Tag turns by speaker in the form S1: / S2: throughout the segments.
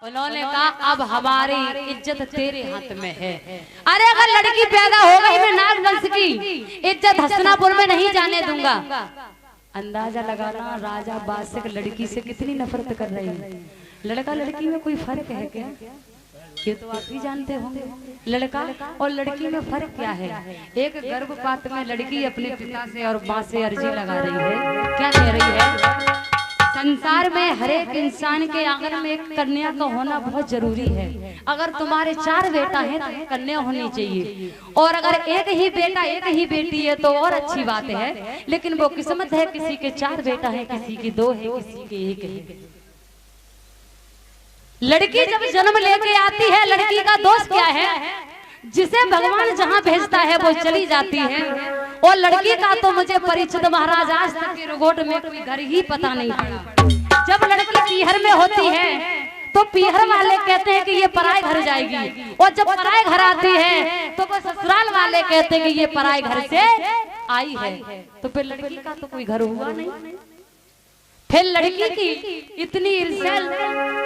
S1: उन्होंने कहा अब हमारी इज्जत तेरे हाथ में है। अरे अगर लड़की पैदा हो गई मैं नागवंश की इज्जत हसनापुर में नहीं जाने दूंगा। अंदाजा लगाना राजा बादशाह लड़की से कितनी नफरत कर रही है। लड़का लड़की में कोई फर्क है क्या? ये तो आप ही जानते होंगे। लड़का और लड़की में फर्क क्या है? एक गर्भपात में लड़की अपने पिता से और माँ से अर्जी लगा रही है। क्या कह रही है? संसार में हर एक इंसान के आंगन में एक कन्या का होना बहुत जरूरी है। अगर तुम्हारे 4 बेटा हैं तो एक कन्या होनी चाहिए, और अगर एक ही बेटा एक ही बेटी है तो और अच्छी बात है। लेकिन वो किस्मत है, किसी के 4 बेटा है, किसी के 2 है, किसी के 1 है। लड़की जब जन्म लेके आती है, लड़की का दोष क्या है? जिसे भगवान जहाँ भेजता है वो चली जाती है। और लड़की का तो मुझे परिचित महाराज आज तक के रोगोट में कोई घर ही पता नहीं पड़ा। जब लड़की पीहर में होती है तो पीहर वाले कहते हैं कि ये पराए घर जाएगी, और जब पराए घर आती है तो वो ससुराल वाले कहते हैं कि ये पराए घर से आई है। तो फिर लड़की का तो कोई घर हुआ नहीं। फिर लड़की की इतनी ईर्ष्या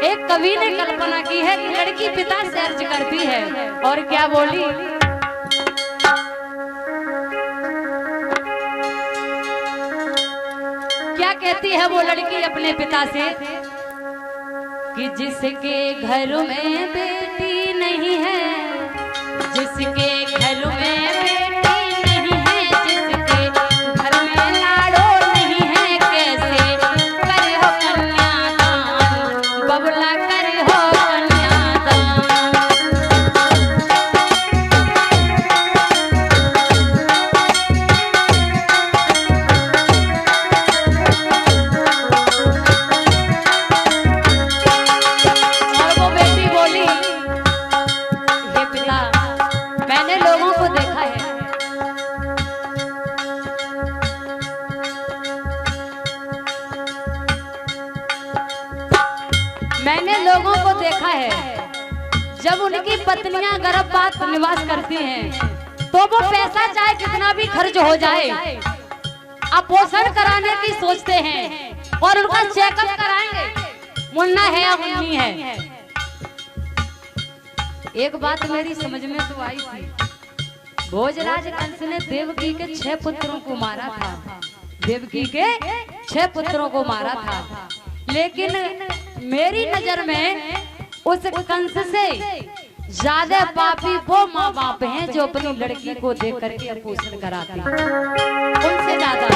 S1: एक कवि ने कल्पना की है कि लड़की पिता से अर्ज करती है, और क्या बोली? क्या कहती है वो लड़की अपने पिता से कि जिसके घर में बेटी नहीं है, जिसके घर में लोगों को देखा है, जब उनकी पत्नियां गर्भपात निवास करती हैं तो वो पैसा चाहे कितना भी खर्च हो जाए अपोषण कराने की सोचते हैं और उनका चेकअप कराएंगे मुन्ना है या मुन्नी है। एक बात मेरी समझ में तो आई थी, भोजराज कंस ने देवकी के 6 पुत्रों को मारा था, देवकी के 6 पुत्रों को मारा था। लेकिन मेरी नजर में उस कंस से ज्यादा पापी वो माँ बाप हैं जो अपनी लड़की को देख करके पोषण कराते हैं, उनसे ज्यादा।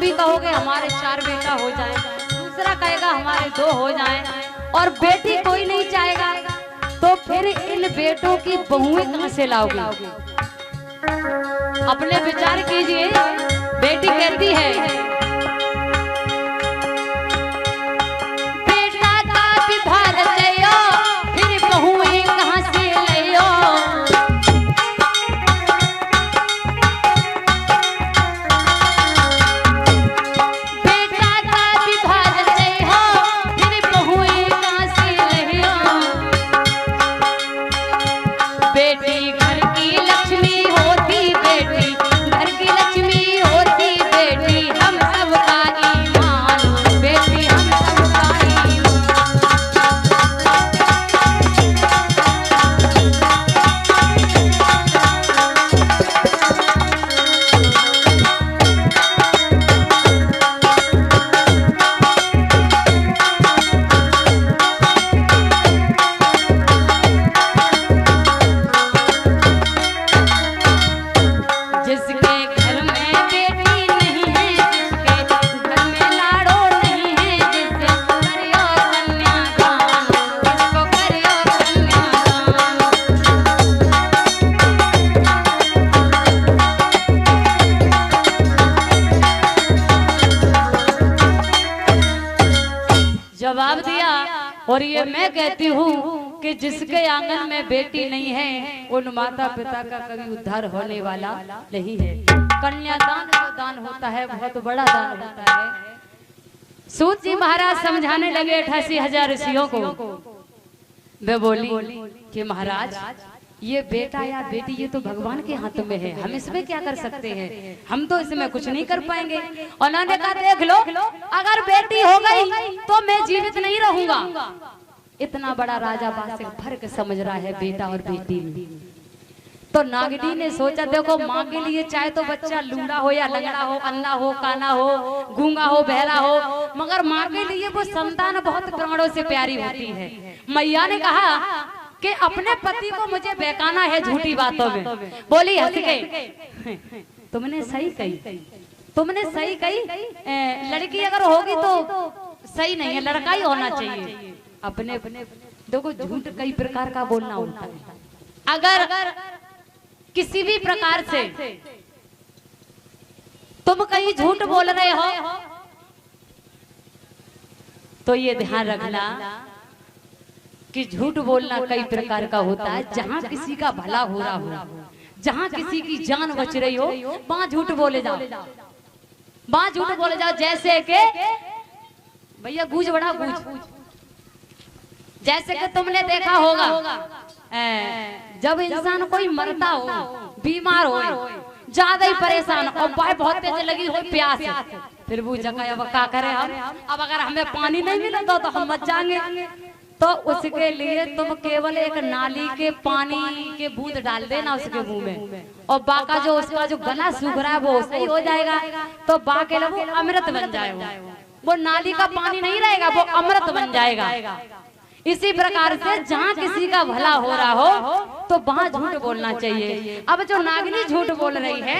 S1: भी कहोगे हमारे 4 बेटा हो जाए, दूसरा कहेगा हमारे 2 हो जाए, और बेटी कोई नहीं चाहेगा, तो फिर इन बेटों की बहुएं कहां से लाओगे? अपने विचार कीजिए। बेटी कहती है बेटा का विवाह रचयो, फिर बहुएं कहां से लियो। बेटा का विवाह रचयो, फिर बहुएं कहां से लियो। बेटी घर की लक्ष्मी होती, बेटी घर की लक्ष्मी होती, बेटी हम सबका ईमान, बेटी हम सबका ईमान। जिसके घर में बेटी नहीं है, जिसके घर में लाड़ो नहीं है, जिसे करियो कन्यादान, जिसको करियो कन्यादान। जवाब दिया। और ये मैं कहती हूँ कि जिसके आंगन में बेटी नहीं है, उन माता पिता का कभी उद्धार होने वाला नहीं है। कन्यादान जो दान होता है बहुत बड़ा दान होता है। सूत जी महाराज समझाने लगे 88,000 ऋषियों को। वे बोली कि महाराज ये बेटा या बेटी ये तो भगवान के हाथ में है, हम इसमें क्या कर सकते हैं, हम तो इसमें कुछ नहीं कर पाएंगे। उन्होंने कहा देख लो, अगर बेटी हो गई तो मैं जीवित नहीं रहूंगा। इतना बड़ा राजा बादशाह फर्क समझ रहा है बेटा और बेटी में। तो नागिनी ने सोचा देखो माँ के लिए चाहे तो बच्चा लूड़ा हो या लंगड़ा हो, अंधा हो, काना हो, गूंगा हो, बहरा हो, मगर माँ के लिए वो संतान बहुत प्राणों से प्यारी होती है। मैया ने कहा कि अपने पति को मुझे बहकाना है झूठी बातों में। बोली हंस के तुमने सही कही, तुमने सही कही। लड़की अगर होगी तो सही नहीं है, लड़का ही होना चाहिए। अपने देखो झूठ कई प्रकार का बोलना होता है। अगर किसी भी प्रकार से तुम कहीं झूठ बोल रहे हो तो ये ध्यान रखना कि झूठ बोलना कई प्रकार का होता है। जहां किसी का भला हो रहा हो, जहां किसी की जान बच रही हो, वहां झूठ बोले जाओ, वहां झूठ बोले जाओ। जैसे कि भैया गूंज बड़ा गूंज, जैसे कि तुमने देखा होगा जब इंसान कोई मरता हो, बीमार हो, ज्यादा ही परेशान और बहुत तेज लगी हो प्यास, फिर वो जगह अब क्या करें हम, अब अगर हमें पानी नहीं मिला तो हम मर जाएंगे। तो उसके लिए तुम केवल एक नाली के पानी के बूंद डाल देना उसके मुंह में, और बाका जो उसका जो गला सूख रहा है वो सही हो जाएगा। तो बाके वो अमृत बन जाएगा, वो नाली का पानी नहीं रहेगा, वो अमृत बन जाएगा। इसी प्रकार से जहाँ किसी का भला हो रहा हो तो वहाँ झूठ बोलना चाहिए। अब जो नागिनी झूठ बोल रही है,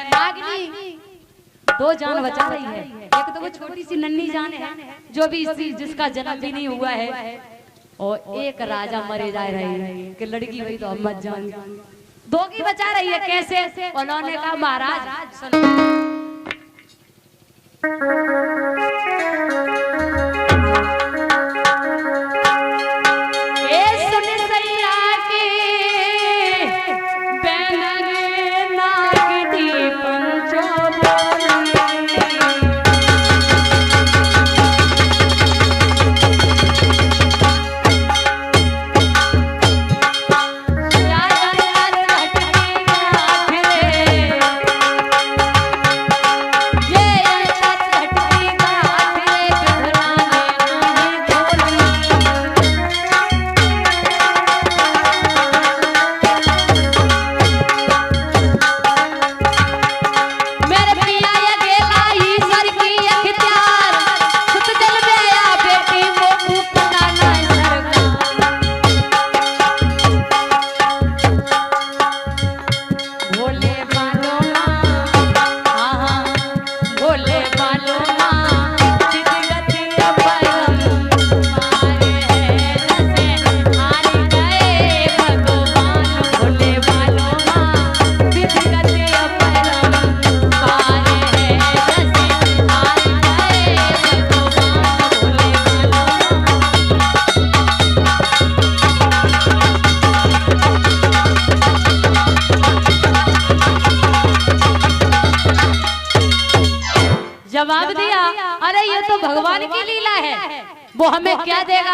S1: नागिनी 2 जान बचा रही है। एक तो वो छोटी सी नन्ही जान है जो भी जिसका जन्म भी नहीं हुआ है, और एक राजा मरे जा रही है कि लड़की हुई तो हम मत जान, 2 की बचा रही है। कैसे? उन्होंने कहा महाराज सुनो, वो हमें क्या देगा।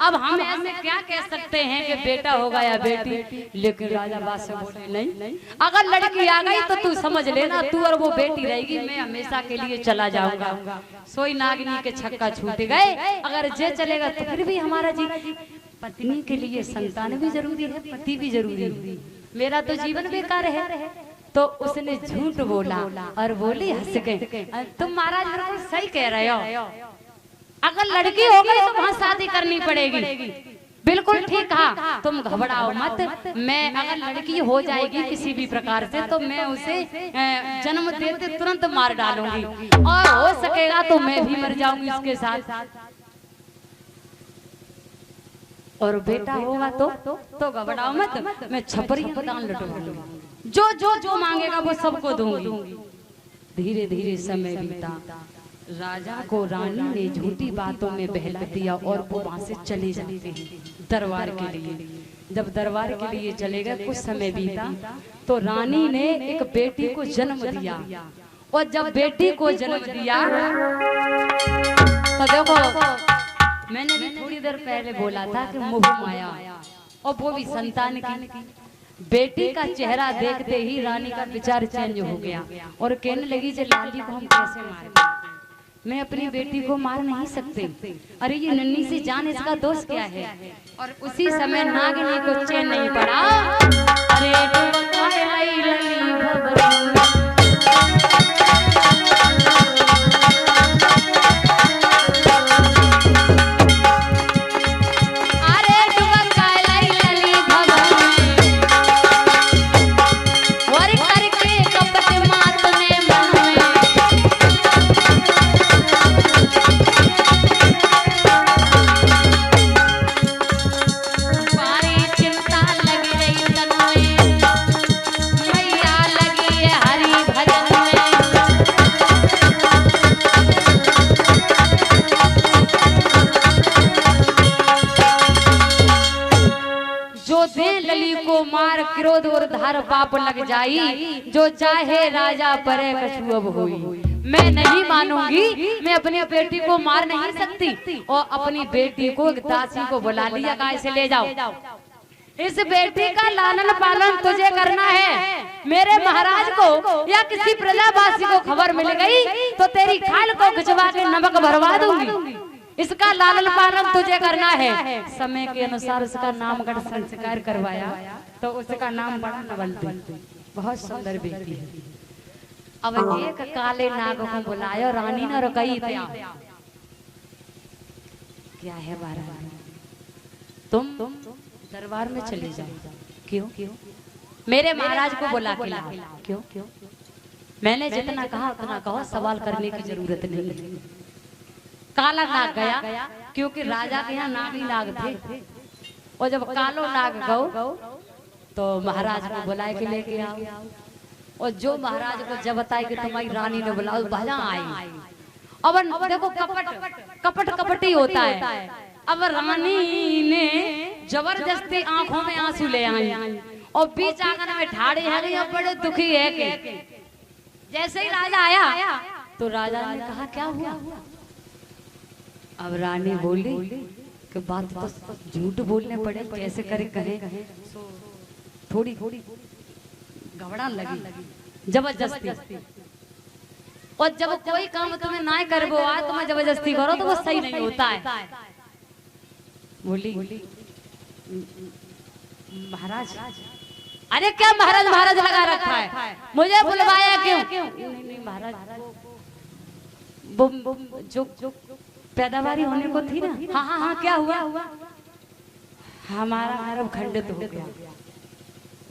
S1: अब हम ऐसे क्या कह सकते हैं कि बेटा होगा या बेटी, लेकिन राजा बादशाह बोले नहीं, अगर लड़की आ गई तो तू समझ लेना तू और वो बेटी रहेगी, मैं हमेशा के लिए चला जाऊंगा। सोई नागिनी के छक्का छूट गए, अगर जे चलेगा तो फिर भी हमारा जी पत्नी के लिए संतान भी जरूरी है, पति भी जरूरी है, मेरा तो जीवन बेकार है। तो उसने झूठ बोला और बोली हंस के, तुम महाराज बिल्कुल सही कह रहे हो, अगर लड़की हो गई तो वहाँ शादी करनी पड़ेगी। बिल्कुल ठीक कहा, तुम घबराओ मत, मैं अगर लड़की हो जाएगी किसी भी प्रकार से तो मैं उसे जन्म देते तुरंत मार डालूंगी, और हो सकेगा तो मैं भी मर जाऊंगी उसके साथ, और बेटा होगा तो घबराओ मत, मैं छपरी दान लुटवाऊंगी, जो जो जो मांगेगा वो सबको दूंगी। धीरे धीरे समय बीता, राजा को रानी ने झूठी बातों में बहला दिया और वो वहां से चले जाते हैं दरबार के लिए। जब दरबार के लिए चले गए, कुछ समय बीता तो रानी ने एक बेटी को जन्म दिया, और जब बेटी को जन्म दिया तो देखो मैंने भी थोड़ी देर पहले बोला था कि मोह माया, और वो भी संतान की। बेटी का चेहरा देखते ही रानी का विचार चेंज हो गया और कहने लगी जे लाली को हम कैसे मारें, मैं अपनी बेटी को मार नहीं सकते, अरे ये नन्ही सी जान, इसका दोष क्या है। और उसी समय नागिनी को चैन नहीं पड़ा, अरे क्रोध और धार पाप लग जाई, जो चाहे राजा परे कछु अब होई। मैं नहीं मानूंगी, मैं अपनी बेटी को मार नहीं सकती, और अपनी बेटी को दासी को बुला लिया, गाय से ले जाओ, इस बेटी का लालन पालन तुझे करना है। मेरे महाराज को या किसी प्रजावासी को खबर मिल गई तो तेरी खाल को खिंचवा के नमक भरवा दूंगी, इसका लालन पालन तुझे करना है। समय के अनुसार उसका नामकरण संस्कार करवाया तो उसका नाम बड़ा नवलती, बहुत सुंदर बेटी है। अब एक काले नाग को बुलाया, रानी ने रुकई क्या है महाराज, तुम दरबार में चले जाओ। क्यों? मेरे महाराज को बुला के लाओ। क्यों? मैंने जितना कहा उतना कहो, सवाल करने की जरूरत नहीं। काला नाग गया, क्योंकि राजा के यहाँ नाग ही नाग थे, और जब कालो नाग गौ तो महाराज को बुलाए के लेके आओ, और जो महाराज को जब बताए कि तुम्हारी रानी ने बुलाओ, भजा आई। अब देखो कपट कपटी होता है। अब रानी ने जबरदस्ती आंखों में आंसू ले आई, और बीच आंगन में ठाड़े है, बड़े दुखी है कि जैसे ही राजा आया तो राजा ने कहा क्या हुआ। अब रानी बोली कि बात तो झूठ बोलने पड़े, कैसे करे कहे, थोड़ी घबराने लगी जबरदस्ती। और जब कोई काम तुम्हें ना करबो आ, तुम्हें जबरदस्ती करो तो वो सही नहीं होता है। बोली महाराज, अरे क्या महाराज लगा रखा है, मुझे बुलवाया क्यों? नहीं महाराज, जो पैदावारी होने को थी ना। हाँ, क्या हुआ? हमारा गर्भ खंडित हो गया,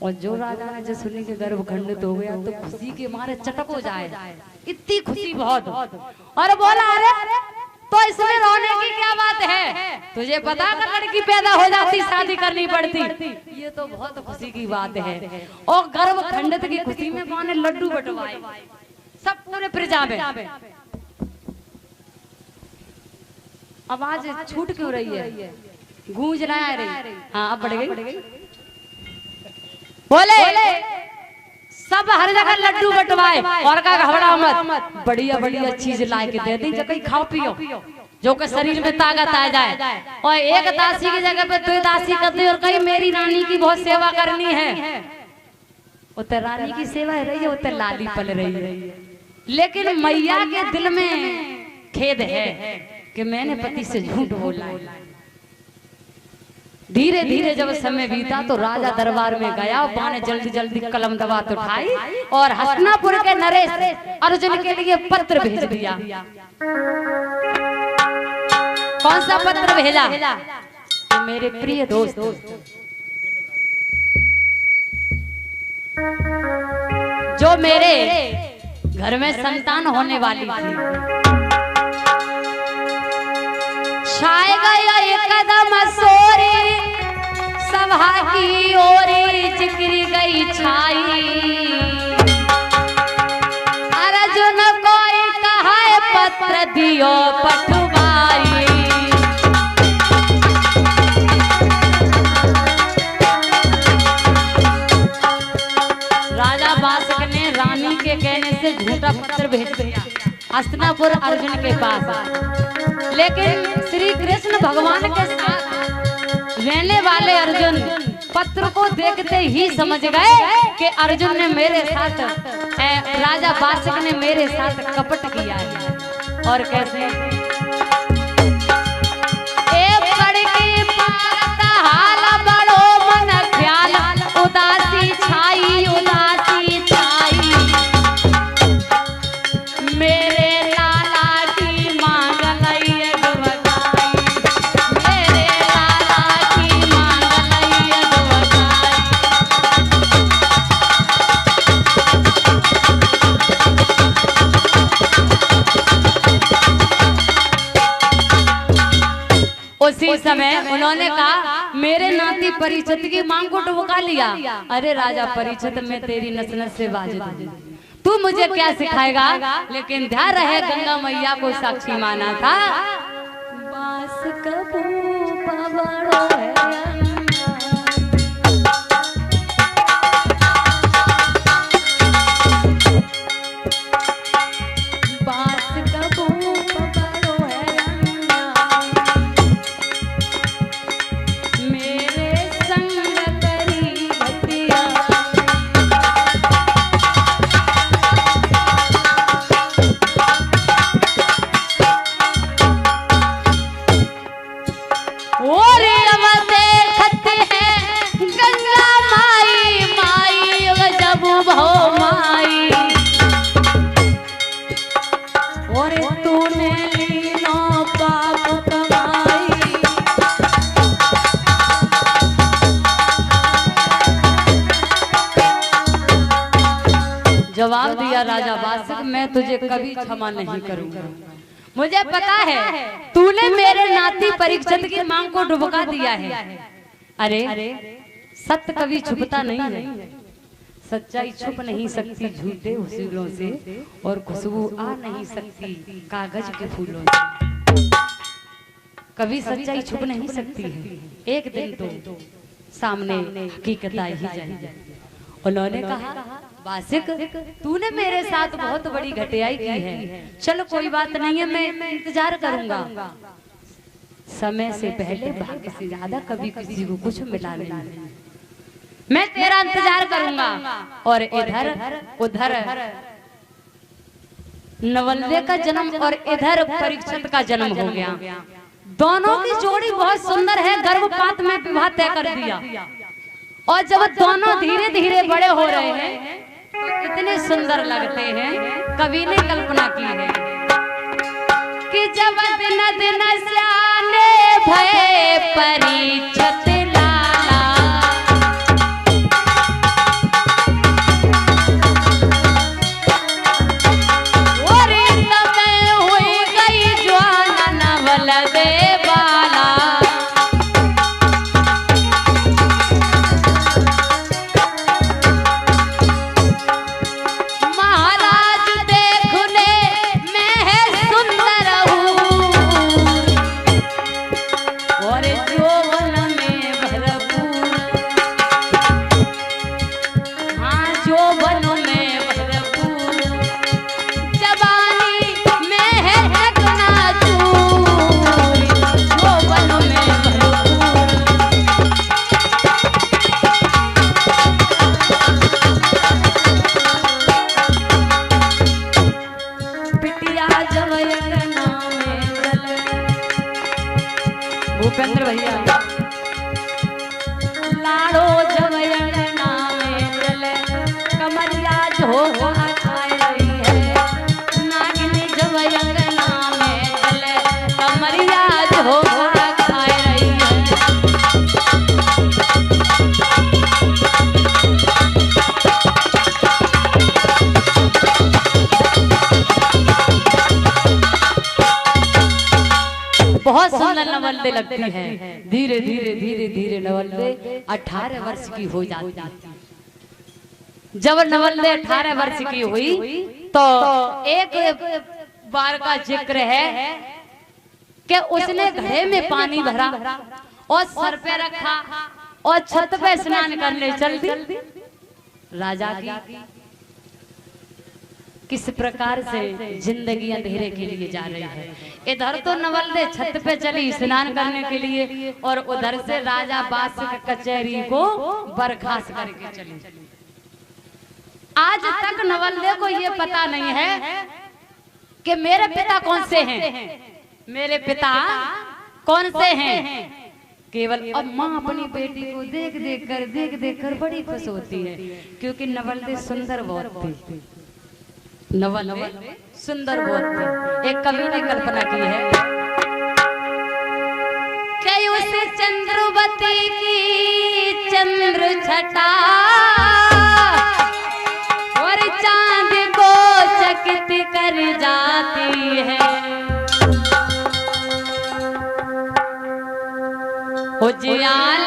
S1: और जो राजा ने जो सुनी के गर्भ खंडित हो गया तो खुशी के मारे चटक हो जाए, इतनी खुशी बहुत। और बोला अरे तो इसमें रोने की क्या बात है, तुझे पता अगर लड़की पैदा हो जाती शादी करनी पड़ती, ये तो बहुत खुशी की बात है। और गर्भ खंडित की खुशी में माँ ने लड्डू बंटवाए सब पूरे प्रजा में। आवाज छूट क्यों रही है, गूंज रहा है। हाँ अब बढ़ गई, बोले सब हर जगह लड्डू बंटवाए, और का घबरा मत, बढ़िया चीज ला के दे दी, जो कहीं खाओ पियो। जो के शरीर में ताकत आ जाए। और एक दासी की जगह पे 2 दासी करते और कहीं मेरी रानी की बहुत सेवा करनी है, उतर रानी की सेवा रही है, उतर लाली पल रही है। लेकिन मैया के दिल में खेद है कि मैंने पति से झूठ बोला। धीरे धीरे जब समय बीता तो राजा दरबार में गया, वहां ने जल्दी जल्दी कलम दबात उठाई और हसनापुर के नरेश अर्जुन के लिए पत्र भेज दिया। कौन सा पत्र भेजा? कि मेरे प्रिय दोस्त, जो मेरे घर में संतान होने वाली थी, छाए गया एक कदम सोरी सभा की ओरी जिक्री गई छाई। अर्जुन कोई कहा पत्र दियो पठवाई। राजा बासक ने रानी के कहने से झूठा पत्र भेज दिया हस्तिनापुर अर्जुन के पास। लेकिन श्री कृष्ण भगवान के साथ रहने वाले अर्जुन पत्र को देखते ही समझ गए कि अर्जुन ने मेरे साथ, राजा बासक ने मेरे साथ कपट किया है। और कैसे? हाल बड़ो मन ख्याल उदासी छाई, उदासी छाई। मेरे लाला की मांग लई अगवताई, मेरे लाला की मांग लई अगवताई। उसी समय उन्होंने कहा मेरे नाती परीक्षित की मांग को टुका लिया। अरे राजा परीक्षित, मैं तेरी नस नस से वाजिद हूं, तू मुझे क्या सिखाएगा? लेकिन ध्यान रहे गंगा मैया को साक्षी माना था। बास कबू पवड़ो है जवाब दिया राजा बासक, मैं तुझे कभी क्षमा नहीं करूंगा। मुझे पता है तूने मेरे नाती परीक्षित की मांग को डुबका दिया है। अरे सत्य कभी छुपता नहीं है, सच्चाई छुप नहीं सकती झूठे उसूलों से, और खुशबू आ नहीं सकती कागज के फूलों से। कभी सच्चाई छुप नहीं सकती है, एक दिन तो सामने हकीकत आ ही जाएगी। उन्होंने कहा बासिक, तूने मेरे साथ बहुत बड़ी घटियाई की है, चलो कोई बात नहीं है, मैं इंतजार करूंगा। समय से पहले भाग्य से ज्यादा कभी किसी को कुछ मिला नहीं, मैं तेरा इंतजार करूंगा। और इधर उधर नवल्ले का जन्म और इधर परीक्षित का जन्म हो गया। दोनों की जोड़ी बहुत सुंदर है, गर्भपात में विवाह तय कर दिया। और जब दोनों धीरे धीरे बड़े हो रहे हैं तो इतने सुंदर लगते हैं, कवि ने कल्पना की है कि जब दिन दिन स्याने भये परीक्षित लाला, और तब हुई गई ज्वान नवल दे बाला। और जो वन में बहुत सुंदर नवल्ले लगती है। धीरे धीरे धीरे धीरे नवल्ले 18 वर्ष की हो जाती है। जब नवल्ले 18 वर्ष की हुई तो एक बार का जिक्र है कि उसने घड़े में पानी भरा और सर पे रखा और छत पे स्नान करने चल दी। राजा की किस प्रकार से जिंदगी अंधेरे के लिए जा रही है। इधर तो नवल्ले छत पे चली स्नान करने के लिए और उधर से राजा बास कचहरी को बर्खास्त करके चली। आज तक नवल्ले को ये पता नहीं है कि मेरे पिता कौन से हैं, मेरे पिता कौन से हैं। केवल अब माँ अपनी बेटी को देख देख कर बड़ी खुश होती है, क्योंकि नवल्ले सुंदर बहुत थी। नवल्ले सुंदर बहुत थे। एक कवि ने कल्पना की है कि उस चंद्रवती की चंद्र छटा और चांद को चकित कर जाती है। उजियाल